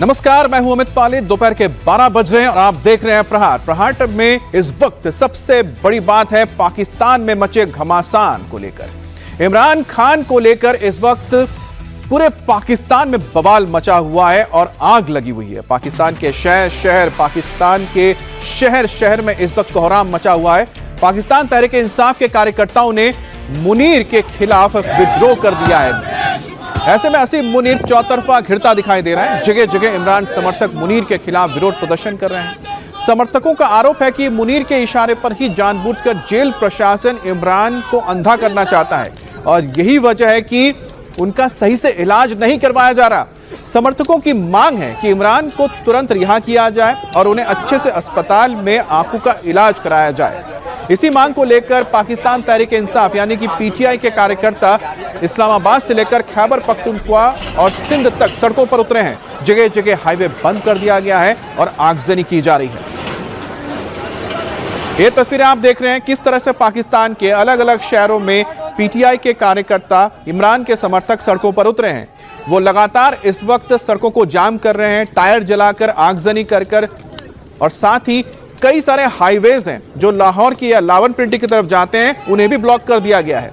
नमस्कार, मैं हूं अमित पाली। दोपहर के 12 बज रहे हैं और आप देख रहे हैं प्रहार में इस वक्त सबसे बड़ी बात है पाकिस्तान में मचे घमासान को लेकर। इमरान खान को लेकर इस वक्त पूरे पाकिस्तान में बवाल मचा हुआ है और आग लगी हुई है। पाकिस्तान के शहर में इस वक्त कोहराम मचा हुआ है। पाकिस्तान तहरीक इंसाफ के कार्यकर्ताओं ने मुनीर के खिलाफ विद्रोह कर दिया है। ऐसे में असीम मुनीर चौतरफा घिरता दिखाई दे रहा है। जगह जगह इमरान समर्थक मुनीर के खिलाफ विरोध प्रदर्शन कर रहे हैं। समर्थकों का आरोप है कि मुनीर के इशारे पर ही जानबूझकर जेल प्रशासन इमरान को अंधा करना चाहता है और यही वजह है कि उनका सही से इलाज नहीं करवाया जा रहा। समर्थकों की मांग है कि इमरान को तुरंत रिहा किया जाए और उन्हें अच्छे से अस्पताल में आंखों का इलाज कराया जाए। इसी मांग को लेकर पाकिस्तान तहरीक इंसाफ यानी कि पीटीआई के कार्यकर्ता इस्लामाबाद से लेकर खैबर पख्तूनख्वा और सिंध तक सड़कों पर उतरे हैं। जगह जगह हाईवे बंद कर दिया गया है और आगजनी की जा रही है। ये तस्वीरें आप देख रहे हैं किस तरह से पाकिस्तान के अलग अलग शहरों में पीटीआई के कार्यकर्ता इमरान के समर्थक सड़कों पर उतरे हैं। वो लगातार इस वक्त सड़कों को जाम कर रहे हैं, टायर जलाकर, आगजनी कर और साथ ही कई सारे हाईवेज हैं जो लाहौर की या लावलपिंडी की तरफ जाते हैं, उन्हें भी ब्लॉक कर दिया गया है।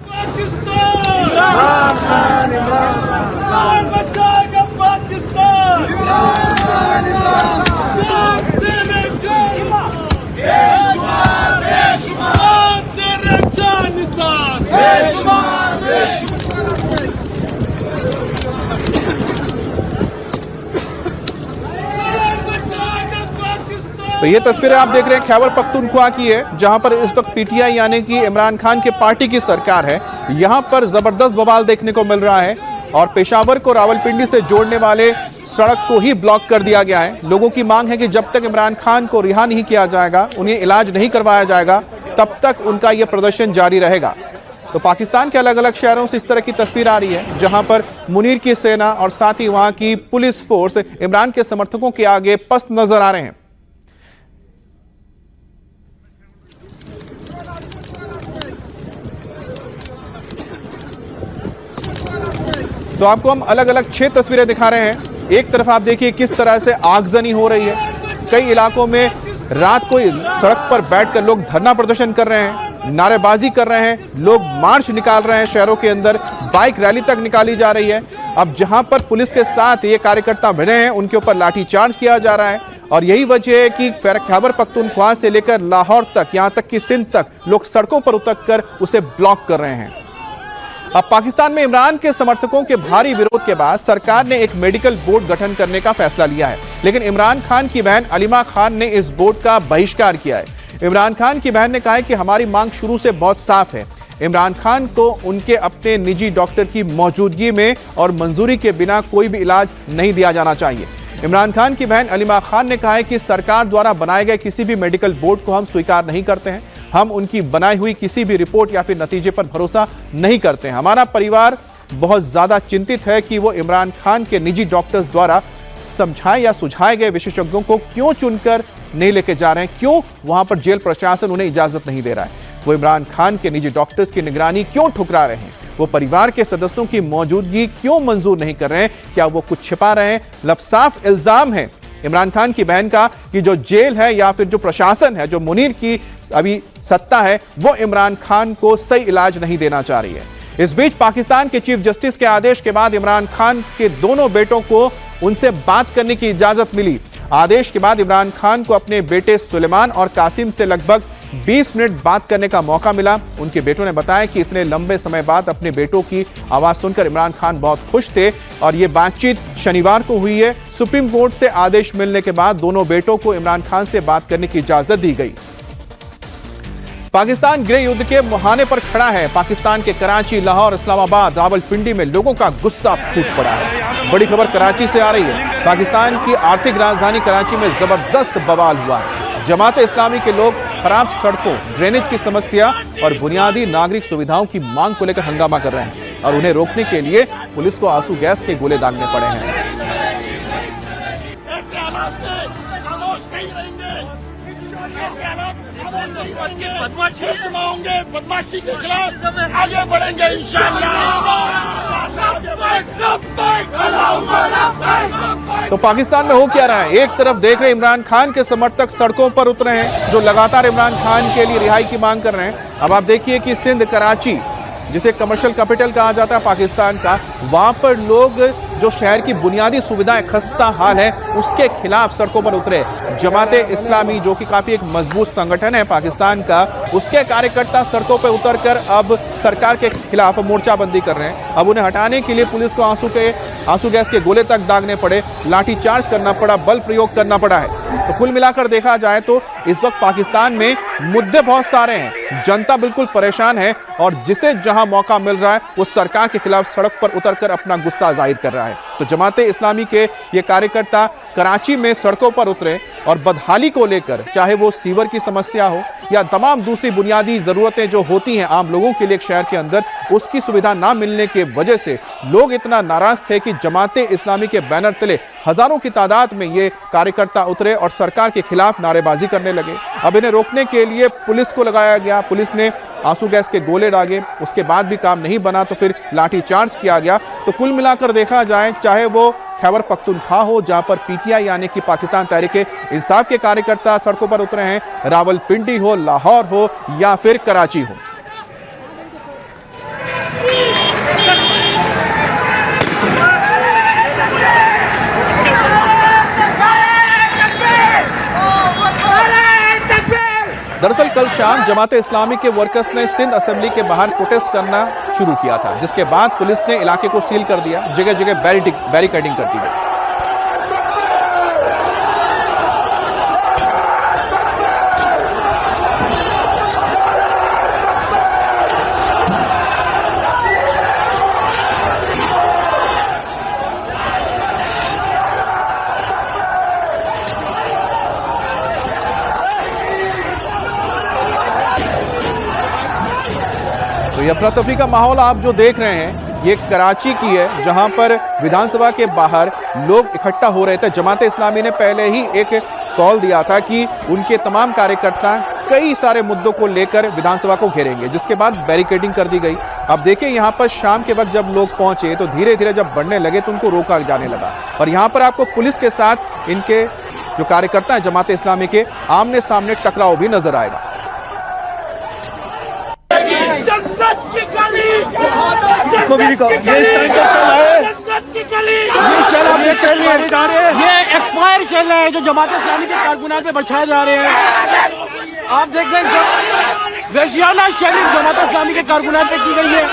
तो ये तस्वीरें आप देख रहे हैं खैबर पख्तूनख्वा की है, जहां पर इस वक्त पीटीआई यानी कि इमरान खान के पार्टी की सरकार है। यहां पर जबरदस्त बवाल देखने को मिल रहा है और पेशावर को रावलपिंडी से जोड़ने वाले सड़क को ही ब्लॉक कर दिया गया है। लोगों की मांग है कि जब तक इमरान खान को रिहा नहीं किया जाएगा, उन्हें इलाज नहीं करवाया जाएगा, तब तक उनका यह प्रदर्शन जारी रहेगा। तो पाकिस्तान के अलग अलग शहरों से इस तरह की तस्वीर आ रही है, जहां पर मुनीर की सेना और साथ ही वहां की पुलिस फोर्स इमरान के समर्थकों के आगे पस्त नजर आ रहे हैं। तो आपको हम अलग अलग 6 तस्वीरें दिखा रहे हैं। एक तरफ आप देखिए किस तरह से आगजनी हो रही है। कई इलाकों में रात को सड़क पर बैठकर लोग धरना प्रदर्शन कर रहे हैं, नारेबाजी कर रहे हैं, लोग मार्च निकाल रहे हैं। शहरों के अंदर बाइक रैली तक निकाली जा रही है। अब जहां पर पुलिस के साथ ये कार्यकर्ता भिड़े हैं, उनके ऊपर लाठीचार्ज किया जा रहा है और यही वजह है कि खैबर पख्तूनख्वा से लेकर लाहौर तक, यहां तक कि सिंध तक लोग सड़कों पर उतरकर उसे ब्लॉक कर रहे हैं। अब पाकिस्तान में इमरान के समर्थकों के भारी विरोध के बाद सरकार ने एक मेडिकल बोर्ड गठन करने का फैसला लिया है, लेकिन इमरान खान की बहन अलीमा खान ने इस बोर्ड का बहिष्कार किया है। इमरान खान की बहन ने कहा है कि हमारी मांग शुरू से बहुत साफ है। इमरान खान को उनके अपने निजी डॉक्टर की मौजूदगी में और मंजूरी के बिना कोई भी इलाज नहीं दिया जाना चाहिए। इमरान खान की बहन अलीमा खान ने कहा है कि सरकार द्वारा बनाए गए किसी भी मेडिकल बोर्ड को हम स्वीकार नहीं करते हैं। हम उनकी बनाई हुई किसी भी रिपोर्ट या फिर नतीजे पर भरोसा नहीं करते हैं। हमारा परिवार बहुत ज्यादा चिंतित है कि वो इमरान खान के निजी डॉक्टर्स द्वारा समझाए या सुझाए गए विशेषज्ञों को क्यों चुनकर नहीं लेके जा रहे हैं, क्यों वहां पर जेल प्रशासन उन्हें इजाजत नहीं दे रहा है, वो इमरान खान के निजी डॉक्टर्स की निगरानी क्यों ठुकरा रहे हैं, वो परिवार के सदस्यों की मौजूदगी क्यों मंजूर नहीं कर रहे हैं, क्या वो कुछ छिपा रहे हैं। लफसाफ इल्जाम है इमरान खान की बहन का कि जो जेल है या फिर जो प्रशासन है, जो मुनीर की अभी सत्ता है, वो इमरान खान को सही इलाज नहीं देना चाह रही है। इस बीच पाकिस्तान के चीफ जस्टिस के आदेश के बाद इमरान खान के दोनों बेटों को उनसे बात करने की इजाजत मिली। आदेश के बाद इमरान खान को अपने बेटे सुलेमान और कासिम से लगभग 20 मिनट बात करने का मौका मिला। उनके बेटों ने बताया कि इतने लंबे समय बाद अपने बेटों की आवाज सुनकर इमरान खान बहुत खुश थे और ये बातचीत शनिवार को हुई है। सुप्रीम कोर्ट से आदेश मिलने के बाद दोनों बेटों को इमरान खान से बात करने की इजाजत दी गई। पाकिस्तान गृह युद्ध के मुहाने पर खड़ा है। पाकिस्तान के कराची, लाहौर, इस्लामाबाद, रावलपिंडी में लोगों का गुस्सा फूट पड़ा है। बड़ी खबर कराची से आ रही है। पाकिस्तान की आर्थिक राजधानी कराची में जबरदस्त बवाल हुआ है। जमात इस्लामी के लोग खराब सड़कों, ड्रेनेज की समस्या और बुनियादी नागरिक सुविधाओं की मांग को लेकर हंगामा कर रहे हैं और उन्हें रोकने के लिए पुलिस को आंसू गैस के गोले दागने पड़े हैं। बदमाशी के खिलाफ आगे बढ़ेंगे इंशाअल्लाह। तो पाकिस्तान में हो क्या रहा है? एक तरफ देख रहे इमरान खान के समर्थक सड़कों पर उतरे हैं, जो लगातार इमरान खान के लिए रिहाई की मांग कर रहे हैं। अब आप देखिए कि सिंध, कराची, जिसे कमर्शियल कैपिटल कहा जाता है पाकिस्तान का, वहां पर लोग जो शहर की बुनियादी सुविधाएं खस्ता हाल है उसके खिलाफ सड़कों पर उतरे। जमाते इस्लामी, जो कि काफी एक मजबूत संगठन है पाकिस्तान का, उसके कार्यकर्ता सड़कों पर उतरकर अब सरकार के खिलाफ मोर्चाबंदी कर रहे हैं। अब उन्हें हटाने के लिए पुलिस को आंसू गैस के गोले तक दागने पड़े, लाठीचार्ज करना पड़ा, बल प्रयोग करना पड़ा है। तो कुल मिलाकर देखा जाए तो इस वक्त पाकिस्तान में मुद्दे बहुत सारे हैं, जनता बिल्कुल परेशान है और जिसे जहां मौका मिल रहा है वो सरकार के खिलाफ सड़क पर उतरकर अपना गुस्सा जाहिर कर रहा है। तो जमाते इस्लामी के ये कार्यकर्ता कराची में सड़कों पर उतरे और बदहाली को लेकर, चाहे वो सीवर की समस्या हो या तमाम दूसरी बुनियादी जरूरतें जो होती हैं आम लोगों के लिए एक शहर के अंदर, उसकी सुविधा ना मिलने के वजह से लोग इतना नाराज थे कि जमाते इस्लामी के बैनर तले हजारों की तादाद में ये कार्यकर्ता उतरे और सरकार के खिलाफ नारेबाजी करने लगे। अब इन्हें रोकने के लिए पुलिस को लगाया गया, पुलिस ने आंसू गैस के गोले दागे, उसके बाद भी काम नहीं बना तो फिर लाठीचार्ज किया गया। तो कुल मिलाकर देखा जाए, चाहे वो खैबर पख्तूनख्वा हो जहां पर पीटीआई यानी कि पाकिस्तान तहरीक-ए-इंसाफ के कार्यकर्ता सड़कों पर उतरे हैं, रावलपिंडी हो, लाहौर हो या फिर कराची हो। दरअसल कल शाम जमाते इस्लामी के वर्कर्स ने सिंध असेंबली के बाहर प्रोटेस्ट करना शुरू किया था, जिसके बाद पुलिस ने इलाके को सील कर दिया, जगह जगह बैरिकेडिंग कर दी गई। तो ये अफरा तफरी का माहौल आप जो देख रहे हैं ये कराची की है, जहां पर विधानसभा के बाहर लोग इकट्ठा हो रहे थे। जमाते इस्लामी ने पहले ही एक कॉल दिया था कि उनके तमाम कार्यकर्ता कई सारे मुद्दों को लेकर विधानसभा को घेरेंगे, जिसके बाद बैरिकेडिंग कर दी गई। अब देखिए यहां पर शाम के वक्त जब लोग पहुंचे तो धीरे धीरे जब बढ़ने लगे तो उनको रोका जाने लगा और यहां पर आपको पुलिस के साथ इनके जो कार्यकर्ता हैं जमाते इस्लामी के आमने सामने टकराव भी नजर आएगा। ये एक्सपायर चल रहे हैं जो जमात इस्लामी के कारकुनात पे बरछाए जा रहे हैं। आप देख रहे हैं वैशियाना शरीफ जमात इस्लामी के कारकुनात पे की गई है,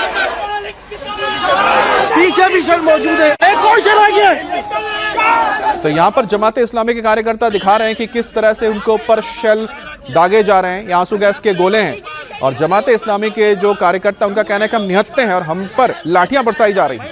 पीछे भी शर मौजूद है, एक और शर आ गया। तो यहाँ पर जमाते इस्लामी के कार्यकर्ता दिखा रहे हैं कि किस तरह से उनके ऊपर शेल दागे जा रहे हैं, आंसू गैस के गोले हैं और जमाते इस्लामी के जो कार्यकर्ता उनका कहना है कि हम निहत्ते हैं और हम पर लाठियां बरसाई जा रही हैं।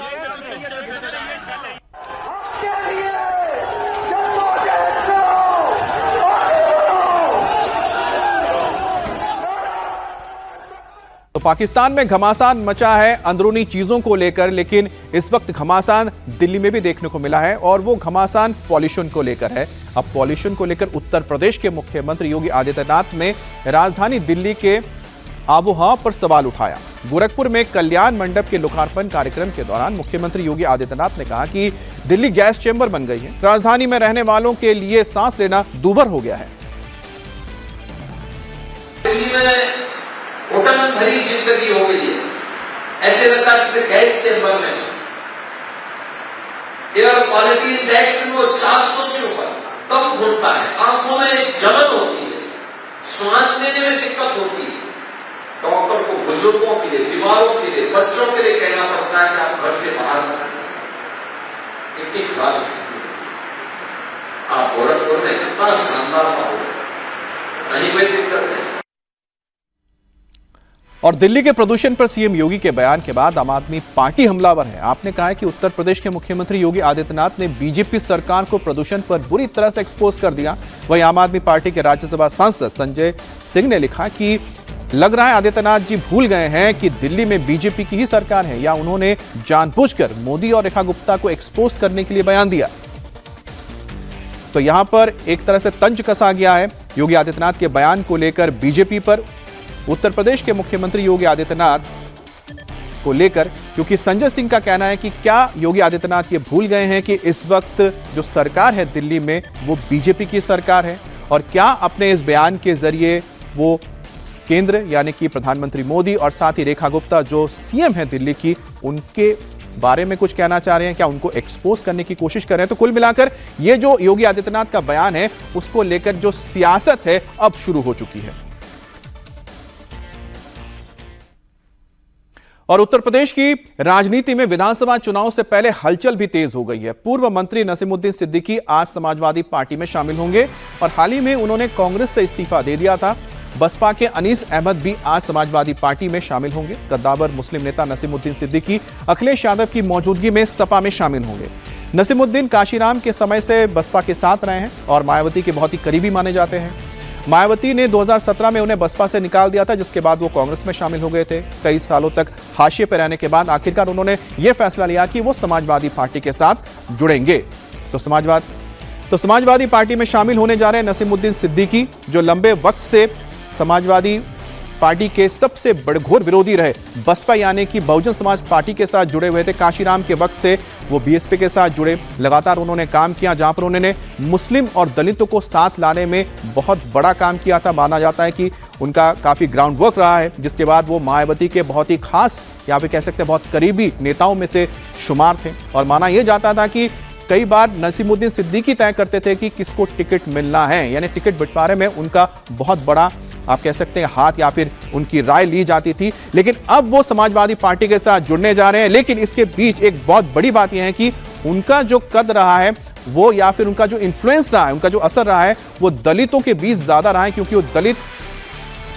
तो पाकिस्तान में घमासान मचा है अंदरूनी चीजों को लेकर, लेकिन इस वक्त घमासान दिल्ली में भी देखने को मिला है और वो घमासान पॉल्यूशन को लेकर है। अब पॉल्यूशन को लेकर उत्तर प्रदेश के मुख्यमंत्री योगी आदित्यनाथ ने राजधानी दिल्ली के आबोहवा पर सवाल उठाया। गोरखपुर में कल्याण मंडप के लोकार्पण कार्यक्रम के दौरान मुख्यमंत्री योगी आदित्यनाथ ने कहा कि दिल्ली गैस चेंबर बन गई है, राजधानी में रहने वालों के लिए सांस लेना दूभर हो गया है। घुटन भरी जिंदगी हो गई है, ऐसे लगता है जैसे गैस चेंबर में। एयर क्वालिटी इंडेक्स वो 400 से ऊपर तब घुटता है, आंखों में एक जलन होती है, सांस लेने में दिक्कत होती है। डॉक्टर को बुजुर्गों के लिए, बीमारों के लिए, बच्चों के लिए कहना पड़ता है कि आप घर से बाहर न निकलें। इतनी खराब स्थिति है। आप गोरखपुर में कितना शानदार माहौल है, कहीं कोई दिक्कत नहीं। और दिल्ली के प्रदूषण पर सीएम योगी के बयान के बाद आम आदमी पार्टी हमलावर है। आपने कहा है कि उत्तर प्रदेश के मुख्यमंत्री योगी आदित्यनाथ ने बीजेपी सरकार को प्रदूषण पर बुरी तरह से एक्सपोज कर दिया। वहीं आम आदमी पार्टी के राज्यसभा सांसद संजय सिंह ने लिखा कि लग रहा है आदित्यनाथ जी भूल गए हैं कि दिल्ली में बीजेपी की ही सरकार है, या उन्होंने जानबूझकर मोदी और रेखा गुप्ता को एक्सपोज करने के लिए बयान दिया। तो यहां पर एक तरह से तंज कसा गया है योगी आदित्यनाथ के बयान को लेकर बीजेपी पर। उत्तर प्रदेश के मुख्यमंत्री योगी आदित्यनाथ को लेकर क्योंकि संजय सिंह का कहना है कि क्या योगी आदित्यनाथ ये भूल गए हैं कि इस वक्त जो सरकार है दिल्ली में वो बीजेपी की सरकार है, और क्या अपने इस बयान के जरिए वो केंद्र यानी कि प्रधानमंत्री मोदी और साथ ही रेखा गुप्ता जो सीएम है दिल्ली की, उनके बारे में कुछ कहना चाह रहे हैं, क्या उनको एक्सपोज करने की कोशिश कर रहे हैं? तो कुल मिलाकर ये जो योगी आदित्यनाथ का बयान है उसको लेकर जो सियासत है अब शुरू हो चुकी है। और उत्तर प्रदेश की राजनीति में विधानसभा चुनाव से पहले हलचल भी तेज हो गई है। पूर्व मंत्री नसीमुद्दीन सिद्दीकी आज समाजवादी पार्टी में शामिल होंगे और हाल ही में उन्होंने कांग्रेस से इस्तीफा दे दिया था। बसपा के अनीस अहमद भी आज समाजवादी पार्टी में शामिल होंगे। कद्दावर मुस्लिम नेता नसीमुद्दीन सिद्दीकी अखिलेश यादव की मौजूदगी में सपा में शामिल होंगे। नसीमुद्दीन काशीराम के समय से बसपा के साथ रहे हैं और मायावती के बहुत ही करीबी माने जाते हैं। मायावती ने 2017 में उन्हें बसपा से निकाल दिया था, जिसके बाद वो कांग्रेस में शामिल हो गए थे। कई सालों तक हाशिए पर रहने के बाद आखिरकार उन्होंने ये फैसला लिया कि वो समाजवादी पार्टी के साथ जुड़ेंगे। तो समाजवादी पार्टी में शामिल होने जा रहे हैं नसीमुद्दीन सिद्दीकी, जो लंबे वक्त से समाजवादी पार्टी के सबसे बड़घोर विरोधी रहे। बसपा यानी कि बहुजन समाज पार्टी के साथ जुड़े हुए थे। काशीराम के वक्त से वो बीएसपी के साथ जुड़े। लगातार उन्होंने काम किया, जहां पर उन्होंने मुस्लिम और दलितों को साथ लाने में बहुत बड़ा काम किया था। माना जाता है कि उनका काफी ग्राउंड वर्क रहा है, जिसके बाद वो मायावती के बहुत ही खास या फिर कह सकते हैं बहुत करीबी नेताओं में से शुमार थे। और माना यह जाता था कि कई बार नसीमुद्दीन सिद्दीकी तय करते थे कि किसको टिकट मिलना है, यानी टिकट बंटवारे में उनका बहुत बड़ा आप कह सकते हैं हाथ या फिर उनकी राय ली जाती थी। लेकिन अब वो समाजवादी पार्टी के साथ जुड़ने जा रहे हैं। लेकिन इसके बीच एक बहुत बड़ी बात यह है कि उनका जो कद रहा है वो या फिर उनका जो इन्फ्लुएंस रहा है, उनका जो असर रहा है वो दलितों के बीच ज्यादा रहा है, क्योंकि वो दलित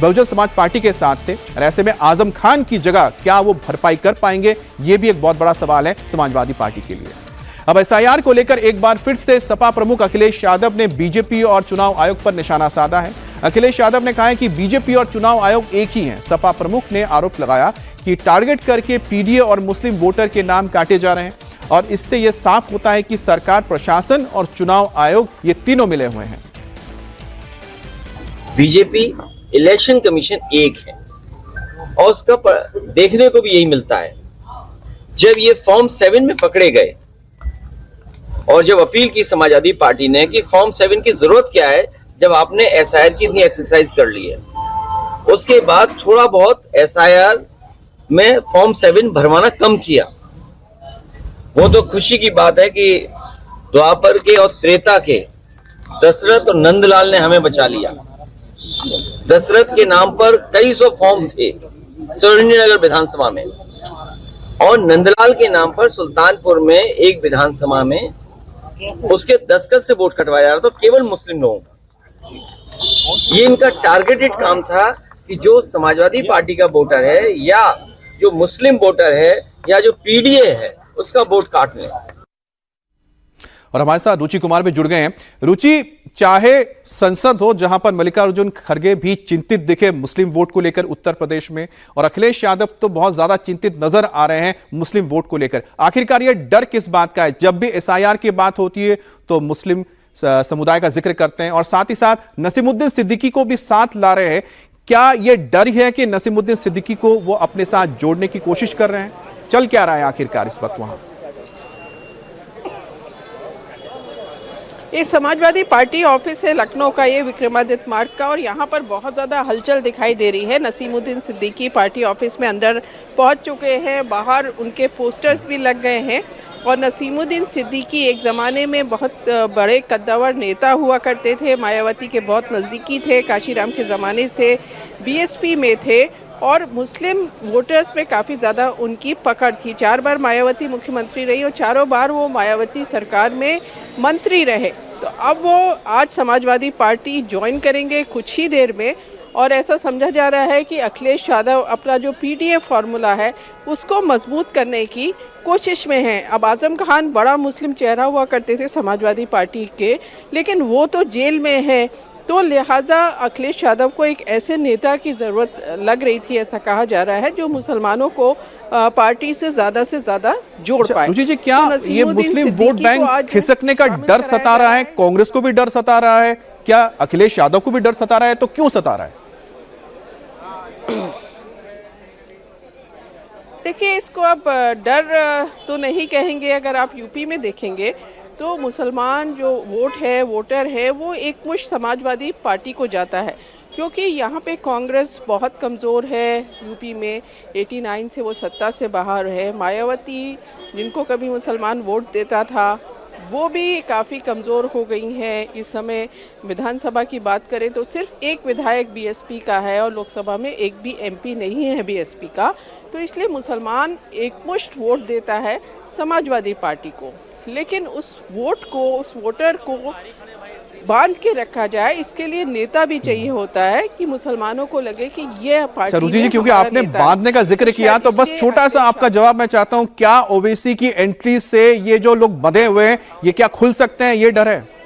बहुजन समाज पार्टी के साथ थे। और ऐसे में आजम खान की जगह क्या वो भरपाई कर पाएंगे, ये भी एक बहुत बड़ा सवाल है समाजवादी पार्टी के लिए। अब एसआईआर को लेकर एक बार फिर से सपा प्रमुख अखिलेश यादव ने बीजेपी और चुनाव आयोग पर निशाना साधा है। अखिलेश यादव ने कहा है कि बीजेपी और चुनाव आयोग एक ही हैं। सपा प्रमुख ने आरोप लगाया कि टारगेट करके पीडीए और मुस्लिम वोटर के नाम काटे जा रहे हैं, और इससे यह साफ होता है कि सरकार, प्रशासन और चुनाव आयोग ये तीनों मिले हुए हैं। बीजेपी इलेक्शन कमीशन एक है और उसका देखने को भी यही मिलता है। जब ये फॉर्म 7 में पकड़े गए और जब अपील की समाजवादी पार्टी ने कि फॉर्म 7 की जरूरत क्या है जब आपने एसआईआर की इतनी एक्सरसाइज कर ली है, उसके बाद थोड़ा बहुत एसआईआर में फॉर्म 7 भरवाना कम किया। वो तो खुशी की बात है कि द्वापर के और त्रेता के दशरथ और नंदलाल ने हमें बचा लिया। दशरथ के नाम पर कई सौ फॉर्म थे सुरेंद्रनगर विधानसभा में, और नंदलाल के नाम पर सुल्तानपुर में एक विधानसभा में उसके दस्तखत से वोट कटवाया जा रहा था, केवल मुस्लिम लोगों का। ये इनका टारगेटेड काम था कि जो समाजवादी पार्टी का वोटर है या जो मुस्लिम वोटर है या जो पीडीए है उसका वोट काट लें। और हमारे साथ रुचि कुमार भी जुड़ गए हैं। रुचि, चाहे संसद हो जहां पर मल्लिकार्जुन खड़गे भी चिंतित दिखे मुस्लिम वोट को लेकर उत्तर प्रदेश में, और अखिलेश यादव तो बहुत ज्यादा चिंतित नजर आ रहे हैं मुस्लिम वोट को लेकर, आखिरकार ये डर किस बात का है? जब भी एसआईआर की बात होती है तो मुस्लिम समुदाय का जिक्र करते हैं और साथ ही साथ नसीमुद्दीन सिद्दीकी को भी साथ ला रहे हैं। क्या यह डर है कि नसीमुद्दीन सिद्दीकी को वो अपने साथ जोड़ने की कोशिश कर रहे हैं? चल क्या रहा है आखिरकार इस वक्त वहां? ये समाजवादी पार्टी ऑफिस है लखनऊ का, ये विक्रमादित्य मार्ग का, और यहाँ पर बहुत ज़्यादा हलचल दिखाई दे रही है। नसीमुद्दीन सिद्दीकी पार्टी ऑफिस में अंदर पहुँच चुके हैं, बाहर उनके पोस्टर्स भी लग गए हैं। और नसीमुद्दीन सिद्दीकी एक ज़माने में बहुत बड़े कद्दावर नेता हुआ करते थे, मायावती के बहुत नज़दीकी थे, काशीराम के ज़माने से बीएसपी में थे और मुस्लिम वोटर्स में काफ़ी ज़्यादा उनकी पकड़ थी। 4 बार मायावती मुख्यमंत्री रही और चारों बार वो मायावती सरकार में मंत्री रहे। तो अब वो आज समाजवादी पार्टी ज्वाइन करेंगे कुछ ही देर में, और ऐसा समझा जा रहा है कि अखिलेश यादव अपना जो पीडीए फार्मूला है उसको मजबूत करने की कोशिश में हैं। अब आजम खान बड़ा मुस्लिम चेहरा हुआ करते थे समाजवादी पार्टी के, लेकिन वो तो जेल में है, तो लिहाजा अखिलेश यादव को एक ऐसे नेता की ज़रूरत लग रही थी, ऐसा कहा जा रहा है, जो मुसलमानों को पार्टी से ज़्यादा जोड़ पाए। रुचि जी, क्या ये मुस्लिम वोट बैंक खिसकने का डर सता रहा है? कांग्रेस को भी डर सता रहा है क्या? अखिलेश यादव को भी डर सता रहा है? तो क्यों सता रहा है? देखिए, इसको आप डर तो नहीं कहेंगे। अगर आप यूपी में देखेंगे तो मुसलमान जो वोटर है वो एकमुश्त समाजवादी पार्टी को जाता है, क्योंकि यहाँ पे कांग्रेस बहुत कमज़ोर है। यूपी में 89 से वो सत्ता से बाहर है। मायावती, जिनको कभी मुसलमान वोट देता था, वो भी काफ़ी कमज़ोर हो गई हैं। इस समय विधानसभा की बात करें तो सिर्फ एक विधायक बीएसपी का है और लोकसभा में एक भी एमपी नहीं है बीएसपी का। तो इसलिए मुसलमान एकमुश्त वोट देता है समाजवादी पार्टी को, लेकिन उस वोटर को बांध के रखा जाए, इसके लिए नेता भी चाहिए होता है कि मुसलमानों को लगे कि ये पार्टी सरोजी जी, क्योंकि आपने बांधने का जिक्र किया तो बस छोटा सा आपका जवाब मैं चाहता हूं, क्या ओवैसी की एंट्री से ये जो लोग बंधे हुए हैं ये क्या खुल सकते हैं, ये डर है?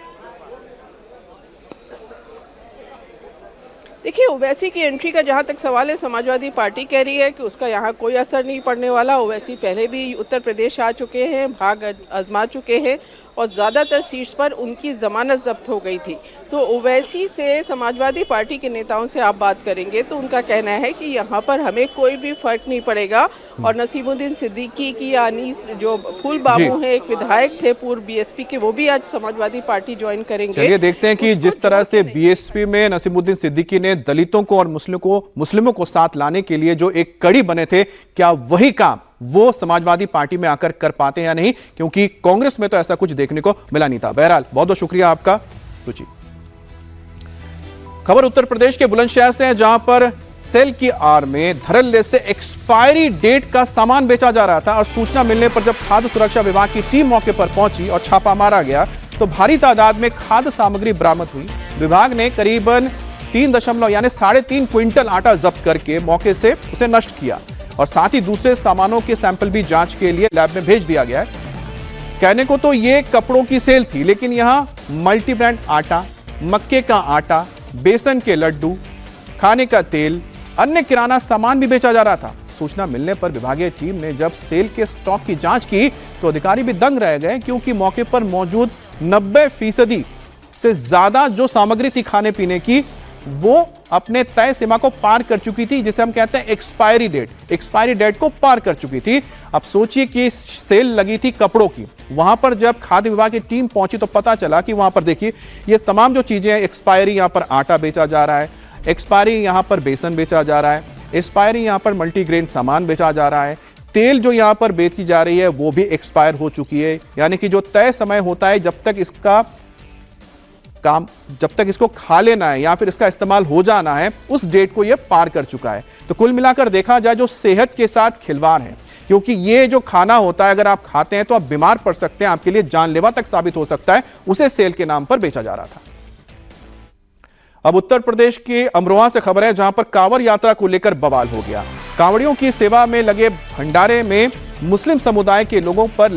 देखिए, ओवैसी की एंट्री का जहां तक सवाल है, समाजवादी पार्टी कह रही है कि उसका यहाँ कोई असर नहीं पड़ने वाला। ओवैसी पहले भी उत्तर प्रदेश आ चुके हैं, भाग आजमा चुके हैं और ज़्यादातर सीट्स पर उनकी जमानत जब्त हो गई थी। तो ओवैसी से समाजवादी पार्टी के नेताओं से आप बात करेंगे तो उनका कहना है कि यहाँ पर हमें कोई भी फर्क नहीं पड़ेगा। और नसीमुद्दीन सिद्दीकी की अनीस जो फूल बाबू हैं, एक विधायक थे पूर्व बीएसपी के, वो भी आज समाजवादी पार्टी ज्वाइन करेंगे। चलिए देखते हैं कि जिस तरह से बीएसपी में नसीमुद्दीन सिद्दीकी ने दलितों को और मुस्लिमों को साथ लाने के लिए जो एक कड़ी बने थे, क्या वही काम वो समाजवादी पार्टी में आकर कर पाते हैं या नहीं, क्योंकि कांग्रेस में तो ऐसा कुछ देखने को मिला नहीं था। बहरहाल बहुत बहुत शुक्रिया आपका रुचि। खबर उत्तर प्रदेश के बुलंदशहर से है, जहां पर सेल की आड़ में धड़ल्ले से एक्सपायरी डेट का सामान बेचा जा रहा था और सूचना मिलने पर जब खाद्य सुरक्षा विभाग की टीम मौके पर पहुंची और छापा मारा गया तो भारी तादाद में खाद्य सामग्री बरामद हुई। विभाग ने करीबन 3.3 क्विंटल आटा जब्त करके मौके से उसे नष्ट किया और साथ ही दूसरे सामानों के सैंपल भी जांच के लिए लैब में भेज दिया गया है। कहने को तो ये कपड़ों की सेल थी, लेकिन यहां मल्टी ब्रांड आटा, मक्के का आटा, बेसन के लड्डू, खाने का तेल, अन्य किराना सामान भी बेचा जा रहा था। सूचना मिलने पर विभागीय टीम ने जब सेल के स्टॉक की जांच की तो अधिकारी भी दंग रह गए, क्योंकि मौके पर मौजूद 90% से ज्यादा जो सामग्री थी खाने पीने की, वो अपने तय सीमा को पार कर चुकी थी, जिसे हम कहते हैं एक्सपायरी डेट को पार कर चुकी थी। अब सोचिए कि सेल लगी थी कपड़ों की, वहां पर जब खाद्य विभाग की टीम पहुंची तो पता चला कि वहां पर देखिए ये तमाम जो चीजें हैं, एक्सपायरी, यहां पर आटा बेचा जा रहा है, एक्सपायरी यहां पर बेसन बेचा जा रहा है, एक्सपायरी यहां पर मल्टीग्रेन सामान बेचा जा रहा है, तेल जो यहां पर बेची जा रही है वो भी एक्सपायर हो चुकी है। यानी कि जो तय समय होता है जब तक इसको खा लेना है या फिर इसका इस्तेमाल हो जाना है, उस डेट को यह पार कर चुका है। तो कुल मिलाकर देखा जाए जो सेहत के साथ खिलवाड़ है, क्योंकि ये जो खाना होता है अगर आप खाते हैं तो आप बीमार पड़ सकते हैं, आपके लिए जानलेवा तक साबित हो सकता है, उसे सेल के नाम पर बेचा जा रहा था। अब उत्तर प्रदेश के अमरोहा से खबर है, जहां पर कांवड़ यात्रा को लेकर बवाल हो गया। कांवड़ियों की सेवा में लगे भंडारे में मुस्लिम समुदाय के लोगों पर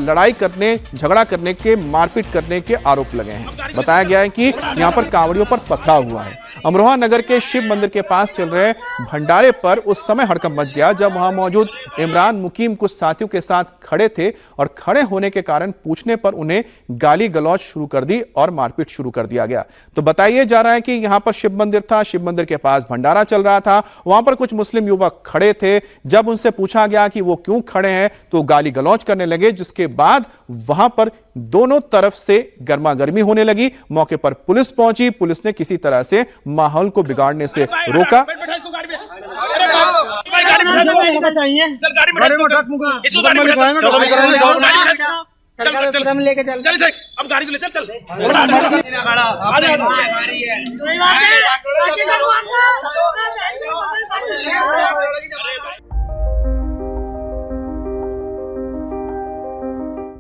झगड़ा करने के, मारपीट करने के आरोप लगे हैं। बताया गया है कि यहां पर कांवड़ियों पर पथराव हुआ है। अमरोहा नगर के शिव मंदिर के पास चल रहे भंडारे पर उस समय हड़कंप मच गया जब वहां मौजूद इमरान मुकीम कुछ साथियों के साथ खड़े थे और खड़े होने के कारण पूछने पर उन्हें गाली गलौज शुरू कर दी और मारपीट शुरू कर दिया गया। तो बताया जा रहा है कि यहां पर शिव मंदिर था, शिव मंदिर के पास भंडारा चल रहा था, वहां पर कुछ मुस्लिम युवक खड़े थे। जब उनसे पूछा गया कि वो क्यों खड़े हैं तो गाली गलौज करने लगे, जिसके बाद वहां पर दोनों तरफ से गर्मा गर्मी होने लगी। मौके पर पुलिस पहुंची, पुलिस ने किसी तरह से माहौल को बिगाड़ने से रोका। लेके चल अब गाड़ी ले चल